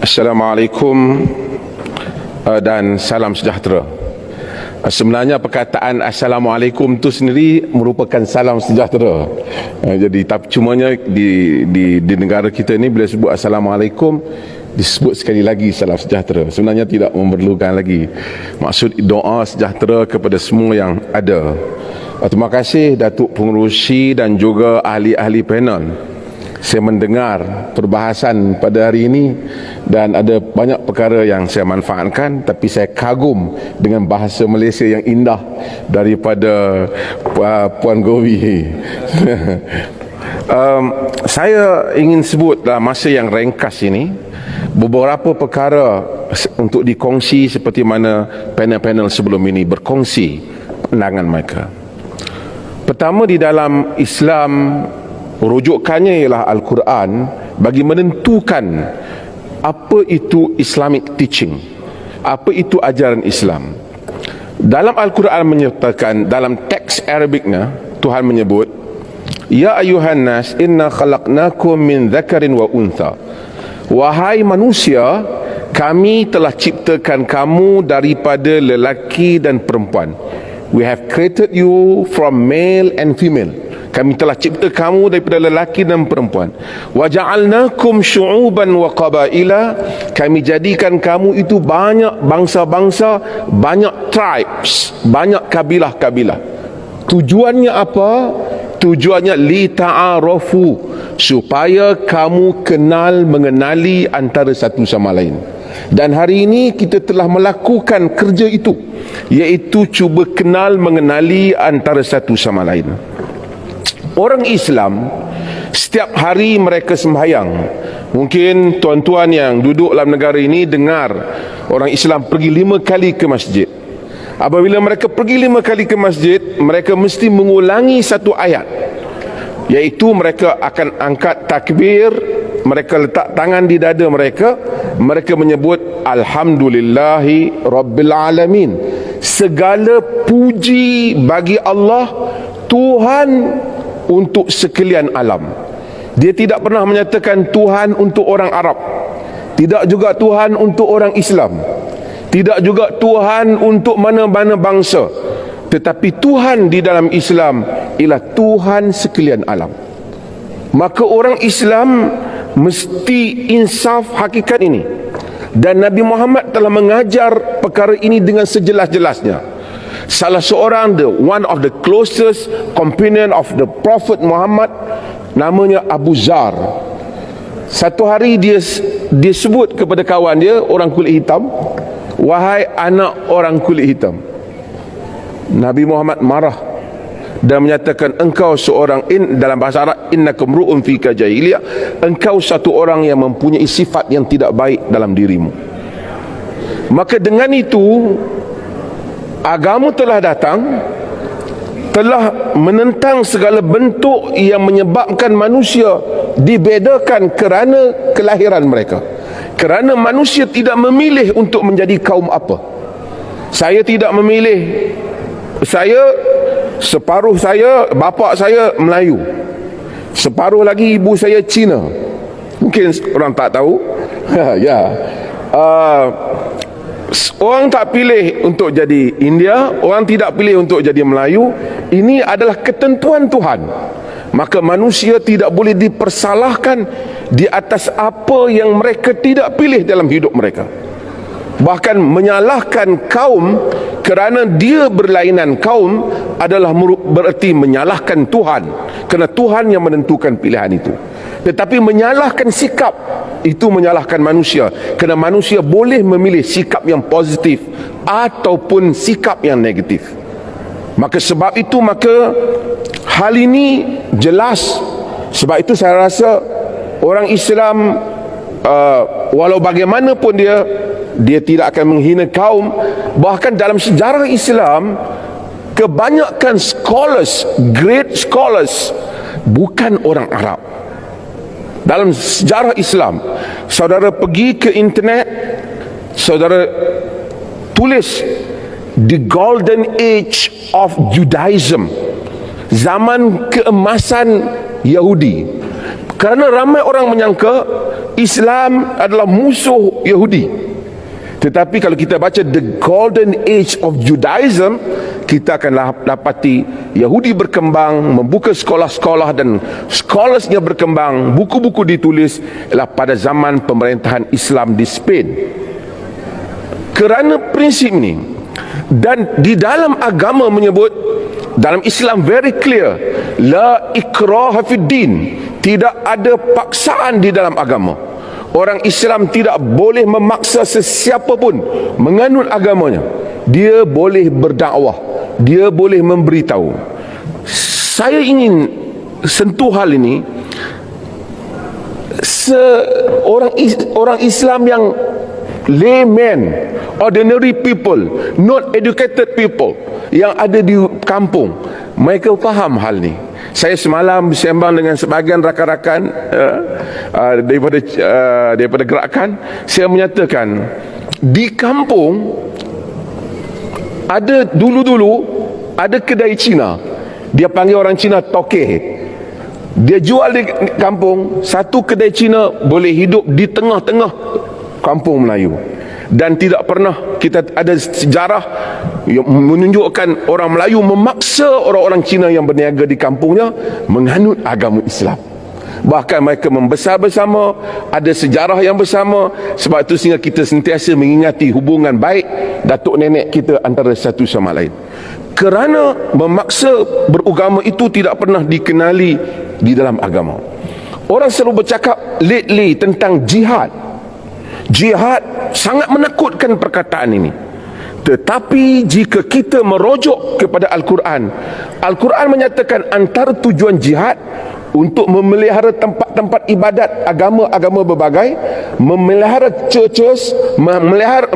Assalamualaikum dan salam sejahtera. Sebenarnya perkataan Assalamualaikum itu sendiri merupakan salam sejahtera. Jadi cumanya di negara kita ni bila sebut Assalamualaikum disebut sekali lagi salam sejahtera. Sebenarnya tidak memerlukan lagi. Maksud doa sejahtera kepada semua yang ada. Terima kasih Datuk Pengerusi dan juga ahli-ahli panel. Saya mendengar perbahasan pada hari ini dan ada banyak perkara yang saya manfaatkan, tapi saya kagum dengan bahasa Malaysia yang indah daripada Puan Govi. Saya ingin sebut dalam masa yang ringkas ini beberapa perkara untuk dikongsi seperti mana panel-panel sebelum ini berkongsi pandangan mereka. Pertama, di dalam Islam rujukannya ialah Al-Quran bagi menentukan apa itu Islamic teaching, apa itu ajaran Islam. Dalam Al-Quran menyertakan, dalam teks Arabiknya Tuhan menyebut, Ya ayuhan nas inna khalaqnakum min dzakarin wa untha. Wahai manusia, kami telah ciptakan kamu daripada lelaki dan perempuan. We have created you from male and female. Kami telah cipta kamu daripada lelaki dan perempuan. Wa ja'alnakum syu'uban wa qabaila. Kami jadikan kamu itu banyak bangsa-bangsa, banyak tribes, banyak kabilah-kabilah. Tujuannya apa? Tujuannya li ta'arafu, supaya kamu kenal mengenali antara satu sama lain. Dan hari ini kita telah melakukan kerja itu, iaitu cuba kenal mengenali antara satu sama lain. Orang Islam setiap hari mereka sembahyang. Mungkin tuan-tuan yang duduk dalam negara ini dengar orang Islam pergi 5 kali ke masjid. Apabila mereka pergi 5 kali ke masjid, mereka mesti mengulangi satu ayat, iaitu mereka akan angkat takbir, mereka letak tangan di dada mereka, mereka menyebut Alhamdulillahi Rabbil Alamin. Segala puji bagi Allah, Tuhan untuk sekalian alam. Dia tidak pernah menyatakan Tuhan untuk orang Arab, tidak juga Tuhan untuk orang Islam, tidak juga Tuhan untuk mana-mana bangsa, tetapi Tuhan di dalam Islam ialah Tuhan sekalian alam. Maka orang Islam mesti insaf hakikat ini, dan Nabi Muhammad telah mengajar perkara ini dengan sejelas-jelasnya. Salah seorang, one of the closest companion of the Prophet Muhammad, namanya Abu Zar. Satu hari dia sebut kepada kawan dia, orang kulit hitam, wahai anak orang kulit hitam. Nabi Muhammad marah dan menyatakan, engkau seorang, dalam bahasa Arab, innaka mru'un fika jahiliyah, engkau satu orang yang mempunyai sifat yang tidak baik dalam dirimu. Maka dengan itu agama telah datang, telah menentang segala bentuk yang menyebabkan manusia dibedakan kerana kelahiran mereka, kerana manusia tidak memilih untuk menjadi kaum apa. Saya tidak memilih, separuh saya, bapa saya Melayu, separuh lagi ibu saya Cina. Mungkin orang tak tahu. Orang tak pilih untuk jadi India, orang tidak pilih untuk jadi Melayu. Ini adalah ketentuan Tuhan. Maka manusia tidak boleh dipersalahkan di atas apa yang mereka tidak pilih dalam hidup mereka. Bahkan menyalahkan kaum kerana dia berlainan kaum adalah bererti menyalahkan Tuhan, kerana Tuhan yang menentukan pilihan itu. Tetapi menyalahkan sikap, itu menyalahkan manusia, kerana manusia boleh memilih sikap yang positif ataupun sikap yang negatif. Maka sebab itu, maka hal ini jelas. Sebab itu saya rasa orang Islam, walau bagaimanapun dia tidak akan menghina kaum. Bahkan dalam sejarah Islam, kebanyakan scholars, great scholars, bukan orang Arab. Dalam sejarah Islam, saudara pergi ke internet, saudara tulis the golden age of Judaism, zaman keemasan Yahudi. Kerana ramai orang menyangka Islam adalah musuh Yahudi. Tetapi kalau kita baca The Golden Age of Judaism, kita akan dapati Yahudi berkembang, membuka sekolah-sekolah dan scholarsnya berkembang, buku-buku ditulis adalah pada zaman pemerintahan Islam di Spain. Kerana prinsip ini, dan di dalam agama menyebut, dalam Islam very clear, la ikraha fid din, tidak ada paksaan di dalam agama. Orang Islam tidak boleh memaksa sesiapa pun menganut agamanya. Dia boleh berdakwah, dia boleh memberitahu. Saya ingin sentuh hal ini. Orang Islam yang layman, ordinary people, not educated people yang ada di kampung, mereka faham hal ni. Saya semalam bersembang dengan sebahagian rakan-rakan daripada gerakan. Saya menyatakan, di kampung ada dulu-dulu ada kedai Cina. Dia panggil orang Cina tokeh. Dia jual di kampung. Satu kedai Cina boleh hidup di tengah-tengah kampung Melayu. Dan tidak pernah kita ada sejarah yang menunjukkan orang Melayu memaksa orang-orang Cina yang berniaga di kampungnya menganut agama Islam. Bahkan mereka membesar bersama, ada sejarah yang bersama. Sebab itu sehingga kita sentiasa mengingati hubungan baik datuk nenek kita antara satu sama lain. Kerana memaksa beragama itu tidak pernah dikenali di dalam agama. Orang selalu bercakap lately tentang jihad. Jihad sangat menakutkan perkataan ini. Tetapi jika kita merujuk kepada Al-Quran, Al-Quran menyatakan antara tujuan jihad untuk memelihara tempat-tempat ibadat agama-agama berbagai, memelihara churches, memelihara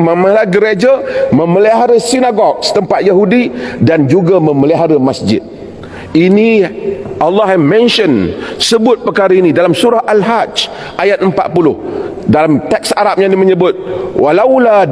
gereja, memelihara sinagog tempat Yahudi, dan juga memelihara masjid. Ini Allah yang mention, sebut perkara ini dalam surah Al-Hajj ayat 40. Dalam teks Arabnya dia menyebut, walaula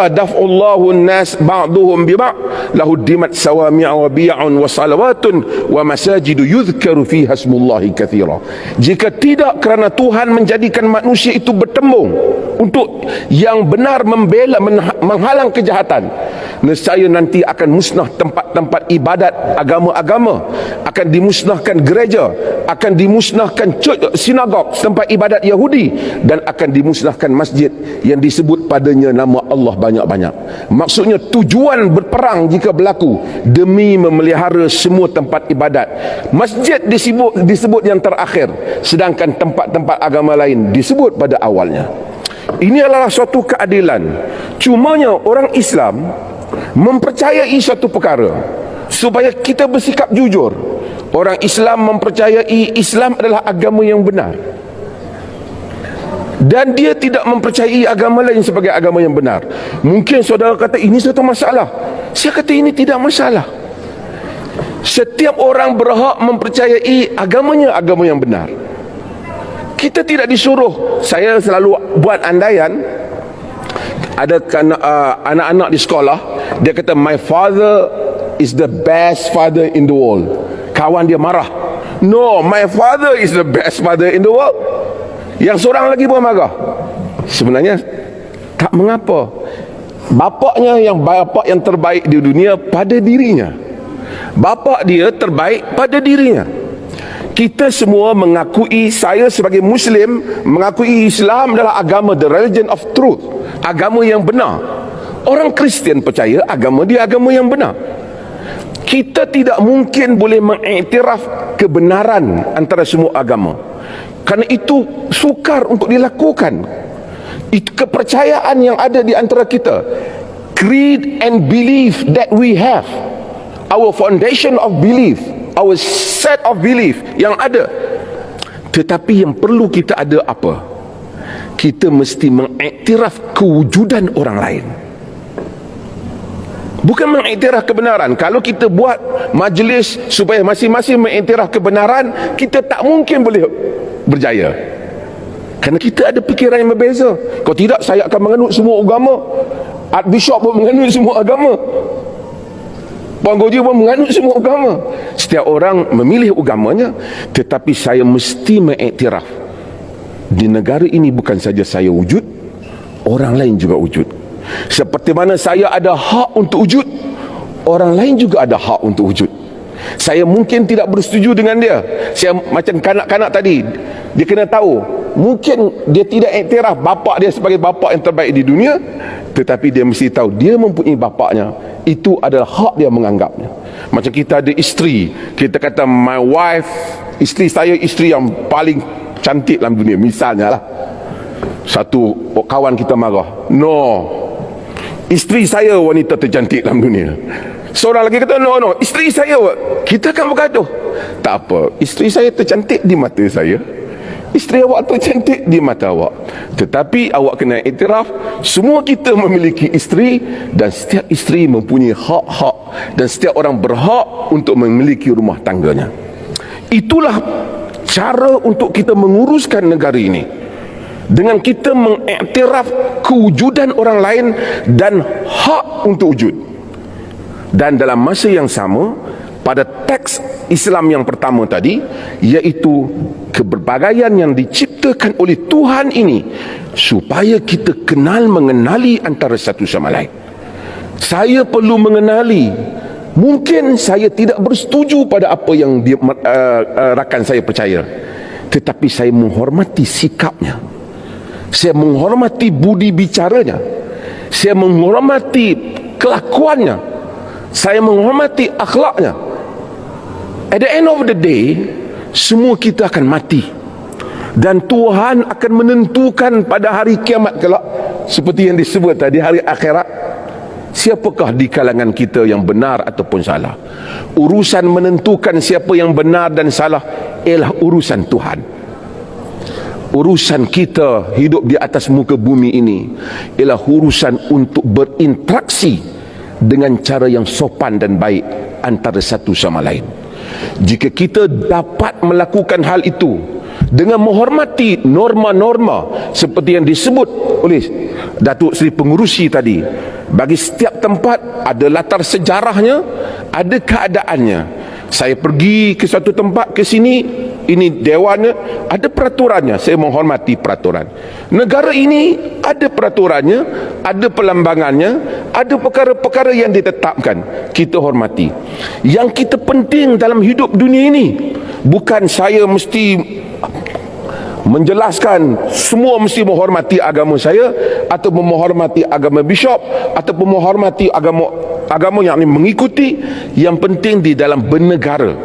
daf'ullahu an-nas ba'duhum bi ba' lahuddimat sawami'u wa bi'un wa salawatun wa masajidu yuzkaru fiha ismullahi katsira. Jika tidak kerana Tuhan menjadikan manusia itu bertembung untuk yang benar membela menghalang kejahatan, nescaya nanti akan musnah tempat-tempat ibadat agama-agama, akan dimusnahkan gereja, akan dimusnahkan sinagog tempat ibadat Yahudi, dan akan dimusnahkan masjid yang disebut padanya nama Allah banyak-banyak. Maksudnya tujuan berperang jika berlaku demi memelihara semua tempat ibadat. Masjid disebut yang terakhir, sedangkan tempat-tempat agama lain disebut pada awalnya. Ini adalah suatu keadilan. Cumanya orang Islam mempercayai satu perkara, supaya kita bersikap jujur. Orang Islam mempercayai Islam adalah agama yang benar, dan dia tidak mempercayai agama lain sebagai agama yang benar. Mungkin saudara kata ini satu masalah. Saya kata ini tidak masalah. Setiap orang berhak mempercayai agamanya agama yang benar. Kita tidak disuruh. Saya selalu buat andaian. Ada anak-anak di sekolah, dia kata my father is the best father in the world. Kawan dia marah, no, my father is the best father in the world. Yang seorang lagi pun marah. Sebenarnya tak mengapa. Bapaknya bapak yang terbaik di dunia pada dirinya. Bapak dia terbaik pada dirinya. Kita semua mengakui, saya sebagai Muslim mengakui Islam adalah agama, the religion of truth, agama yang benar. Orang Kristian percaya agama dia agama yang benar. Kita tidak mungkin boleh mengiktiraf kebenaran antara semua agama, kerana itu sukar untuk dilakukan. Itu kepercayaan yang ada di antara kita, creed and belief that we have, our foundation of belief, our set of belief yang ada. Tetapi yang perlu kita ada apa? Kita mesti mengiktiraf kewujudan orang lain, bukan mengiktiraf kebenaran. Kalau kita buat majlis supaya masing-masing mengiktiraf kebenaran, kita tak mungkin boleh berjaya, kerana kita ada fikiran yang berbeza. Kalau tidak, saya akan menganut semua agama. Archbishop pun menganut semua agama, Puan Goji pun menganut semua agama. Setiap orang memilih agamanya, tetapi saya mesti mengiktiraf Di negara ini bukan saja saya wujud, orang lain juga wujud. Seperti mana saya ada hak untuk wujud, orang lain juga ada hak untuk wujud. Saya mungkin tidak bersetuju dengan dia. Saya macam kanak-kanak tadi, dia kena tahu mungkin dia tidak iktiraf bapa dia sebagai bapa yang terbaik di dunia, tetapi dia mesti tahu dia mempunyai bapaknya. Itu adalah hak dia menganggapnya. Macam kita ada isteri, kita kata my wife, isteri saya isteri yang paling cantik dalam dunia misalnya lah. Satu kawan kita marah, no, isteri saya wanita tercantik dalam dunia. Seorang lagi kata, no, isteri saya. Kita kan bergaduh. Tak apa, isteri saya tercantik di mata saya, isteri awak tercantik di mata awak. Tetapi awak kena iktiraf, semua kita memiliki isteri, dan setiap isteri mempunyai hak-hak, dan setiap orang berhak untuk memiliki rumah tangganya. Itulah cara untuk kita menguruskan negara ini, dengan kita mengiktiraf kewujudan orang lain dan hak untuk wujud. Dan dalam masa yang sama, pada teks Islam yang pertama tadi, iaitu keberbagaian yang diciptakan oleh Tuhan ini, supaya kita kenal mengenali antara satu sama lain. Saya perlu mengenali, mungkin saya tidak bersetuju pada apa yang rakan saya percaya, tetapi saya menghormati sikapnya, saya menghormati budi bicaranya, saya menghormati kelakuannya, saya menghormati akhlaknya. At the end of the day, semua kita akan mati, dan Tuhan akan menentukan pada hari kiamat kelak, seperti yang disebut tadi, hari akhirat, siapakah di kalangan kita yang benar ataupun salah. Urusan menentukan siapa yang benar dan salah ialah urusan Tuhan. Urusan kita hidup di atas muka bumi ini ialah urusan untuk berinteraksi dengan cara yang sopan dan baik antara satu sama lain. Jika kita dapat melakukan hal itu dengan menghormati norma-norma seperti yang disebut oleh Datuk Seri Pengurusi tadi, bagi setiap tempat ada latar sejarahnya, ada keadaannya. Saya pergi ke satu tempat, ke sini, ini dewannya, ada peraturannya, saya menghormati peraturan. Negara ini ada peraturannya, ada pelambangannya, ada perkara-perkara yang ditetapkan, kita hormati. Yang kita penting dalam hidup dunia ini, bukan saya mesti menjelaskan semua mesti menghormati agama saya, atau menghormati agama bishop, atau menghormati agama yang mengikuti. Yang penting di dalam bernegara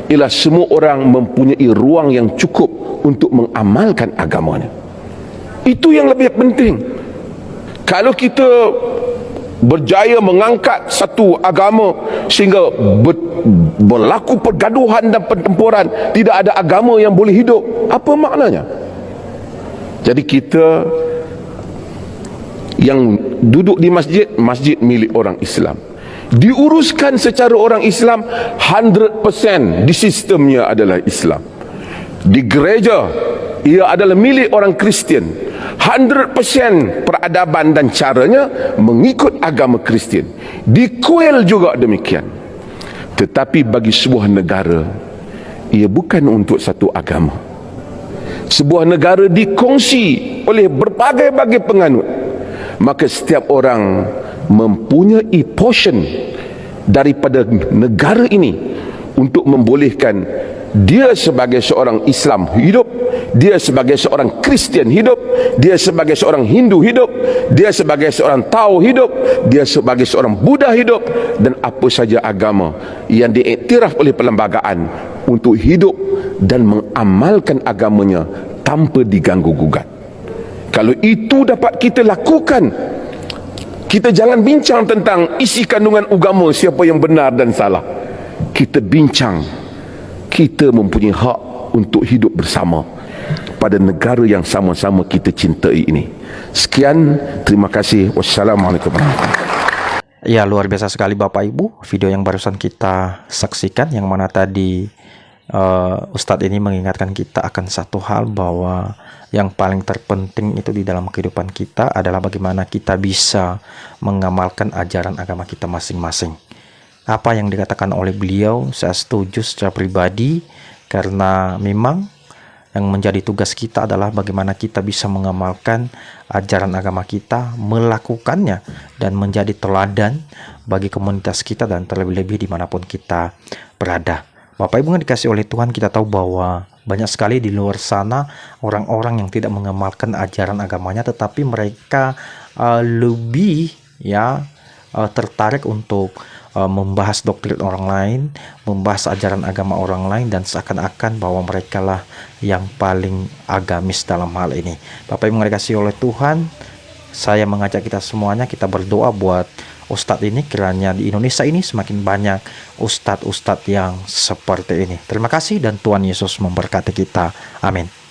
ialah semua orang mempunyai ruang yang cukup untuk mengamalkan agamanya. Itu yang lebih penting. Kalau kita berjaya mengangkat satu agama sehingga berlaku pergaduhan dan pertempuran, tidak ada agama yang boleh hidup, apa maknanya? Jadi kita yang duduk di masjid, masjid milik orang Islam, diuruskan secara orang Islam 100%, di sistemnya adalah Islam. Di gereja ia adalah milik orang Kristian, 100% peradaban dan caranya mengikut agama Kristian. Di kuil juga demikian. Tetapi bagi sebuah negara, ia bukan untuk satu agama. Sebuah negara dikongsi oleh berbagai-bagai penganut, maka setiap orang mempunyai portion daripada negara ini untuk membolehkan dia sebagai seorang Islam hidup, dia sebagai seorang Kristian hidup, dia sebagai seorang Hindu hidup, dia sebagai seorang Tao hidup, dia sebagai seorang Buddha hidup, dan apa saja agama yang diiktiraf oleh perlembagaan untuk hidup dan mengamalkan agamanya tanpa diganggu gugat. Kalau itu dapat kita lakukan, kita jangan bincang tentang isi kandungan agama, siapa yang benar dan salah. Kita bincang, kita mempunyai hak untuk hidup bersama pada negara yang sama-sama kita cintai ini. Sekian, terima kasih. Wassalamualaikum warahmatullahi wabarakatuh. Ya, luar biasa sekali Bapak Ibu, video yang barusan kita saksikan, yang mana tadi Ustadz ini mengingatkan kita akan satu hal, bahwa yang paling terpenting itu di dalam kehidupan kita adalah bagaimana kita bisa mengamalkan ajaran agama kita masing-masing. Apa yang dikatakan oleh beliau, saya setuju secara pribadi, karena memang Yang menjadi tugas kita adalah bagaimana kita bisa mengamalkan ajaran agama kita, melakukannya, dan menjadi teladan bagi komunitas kita dan terlebih-lebih dimanapun kita berada. Bapak Ibu yang dikasih oleh Tuhan, kita tahu bahwa banyak sekali di luar sana orang-orang yang tidak mengamalkan ajaran agamanya, tetapi mereka lebih tertarik untuk membahas doktrin orang lain, membahas ajaran agama orang lain, dan seakan-akan bahwa mereka lah yang paling agamis dalam hal ini. Bapak Ibu yang dikasihi oleh Tuhan, saya mengajak kita semuanya, kita berdoa buat ustadz ini, kiranya di Indonesia ini semakin banyak ustadz-ustadz yang seperti ini. Terima kasih dan Tuhan Yesus memberkati kita. Amin.